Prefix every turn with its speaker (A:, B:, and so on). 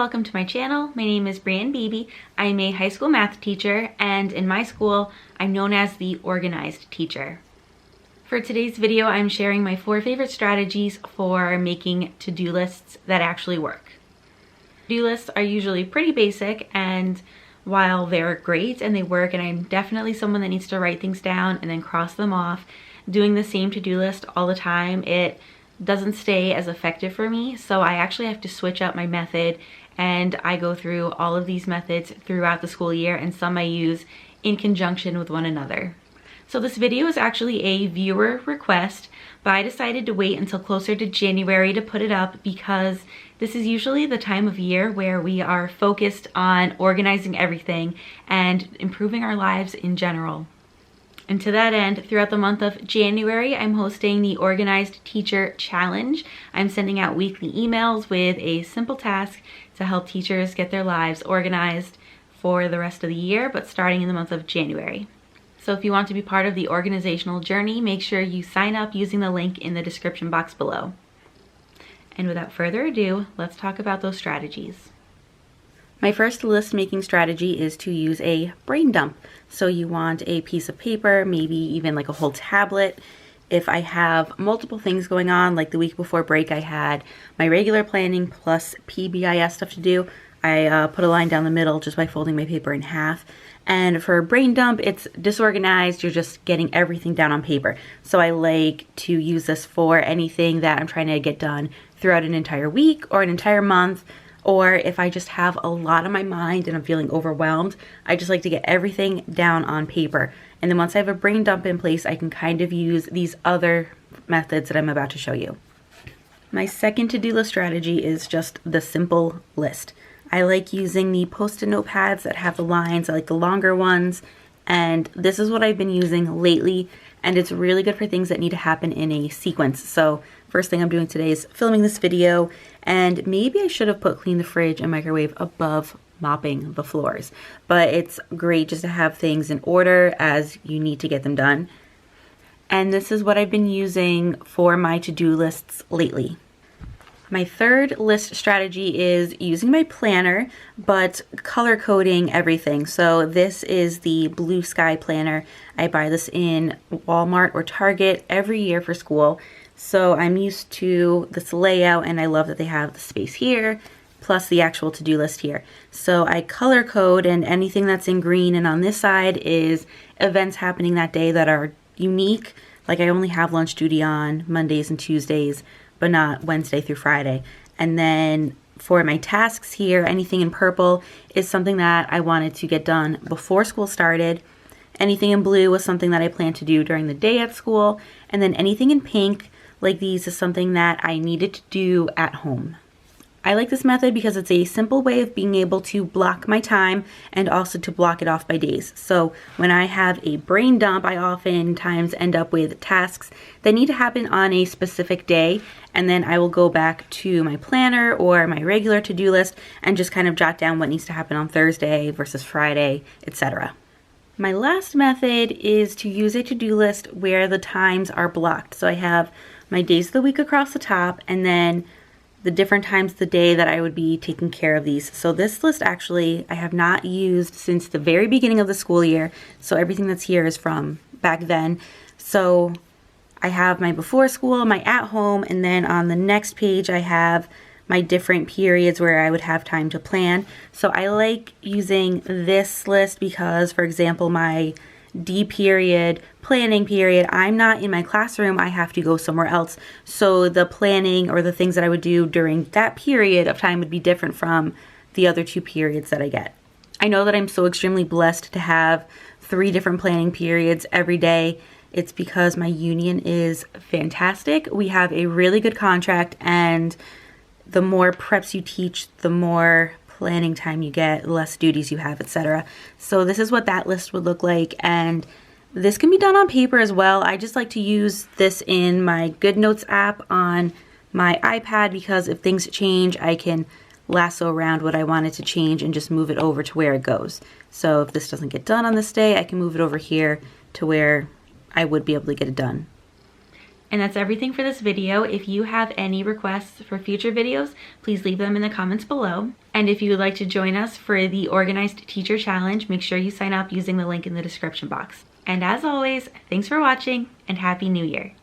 A: welcome to my channel. My name is Brianne Beebe. I'm a high school math teacher, and in my school, I'm known as the organized teacher. For today's video, I'm sharing my 4 favorite strategies for making to-do lists that actually work. To-do lists are usually pretty basic, and while they're great and they work, and I'm definitely someone that needs to write things down and then cross them off, doing the same to-do list all the time, it doesn't stay as effective for me. So I actually have to switch up my method, and I go through all of these methods throughout the school year, and some I use in conjunction with one another. So this video is actually a viewer request, but I decided to wait until closer to January to put it up because this is usually the time of year where we are focused on organizing everything and improving our lives in general. And to that end, throughout the month of January, I'm hosting the Organized Teacher Challenge. I'm sending out weekly emails with a simple task to help teachers get their lives organized for the rest of the year, but starting in the month of January. So if you want to be part of the organizational journey, make sure you sign up using the link in the description box below. And without further ado, let's talk about those strategies. My first list making strategy is to use a brain dump. So you want a piece of paper, maybe even like a whole tablet. If I have multiple things going on, like the week before break I had my regular planning plus PBIS stuff to do, I put a line down the middle just by folding my paper in half. And for a brain dump, it's disorganized, you're just getting everything down on paper. So I like to use this for anything that I'm trying to get done throughout an entire week or an entire month. Or if I just have a lot on my mind and I'm feeling overwhelmed, I just like to get everything down on paper. And then once I have a brain dump in place, I can kind of use these other methods that I'm about to show you. My second to-do list strategy is just the simple list. I like using the Post-it notepads that have the lines. I like the longer ones. And this is what I've been using lately, and it's really good for things that need to happen in a sequence. So first thing I'm doing today is filming this video, and maybe I should have put clean the fridge and microwave above mopping the floors. But it's great just to have things in order as you need to get them done. And this is what I've been using for my to-do lists lately. My third list strategy is using my planner, but color coding everything. So this is the Blue Sky planner. I buy this in Walmart or Target every year for school. So I'm used to this layout, and I love that they have the space here, plus the actual to-do list here. So I color code, and anything that's in green and on this side is events happening that day that are unique. Like I only have lunch duty on Mondays and Tuesdays, but not Wednesday through Friday. And then for my tasks here, anything in purple is something that I wanted to get done before school started. Anything in blue was something that I planned to do during the day at school. And then anything in pink, like these, is something that I needed to do at home. I like this method because it's a simple way of being able to block my time and also to block it off by days. So when I have a brain dump, I oftentimes end up with tasks that need to happen on a specific day, and then I will go back to my planner or my regular to-do list and just kind of jot down what needs to happen on Thursday versus Friday, etc. My last method is to use a to-do list where the times are blocked. So I have my days of the week across the top, and then the different times of the day that I would be taking care of these. So this list actually I have not used since the very beginning of the school year. So everything that's here is from back then. So I have my before school, my at home, and then on the next page I have my different periods where I would have time to plan. So I like using this list because, for example, my D period, planning period, I'm not in my classroom, I have to go somewhere else. So the planning or the things that I would do during that period of time would be different from the other 2 periods that I get. I know that I'm so extremely blessed to have 3 different planning periods every day. It's because my union is fantastic. We have a really good contract, and the more preps you teach, the more planning time you get, less duties you have, etc. So this is what that list would look like, and this can be done on paper as well. I just like to use this in my GoodNotes app on my iPad because if things change, I can lasso around what I wanted to change and just move it over to where it goes. So if this doesn't get done on this day, I can move it over here to where I would be able to get it done. And that's everything for this video. If you have any requests for future videos, please leave them in the comments below. And if you would like to join us for the Organized Teacher Challenge, make sure you sign up using the link in the description box. And as always, thanks for watching and Happy New Year.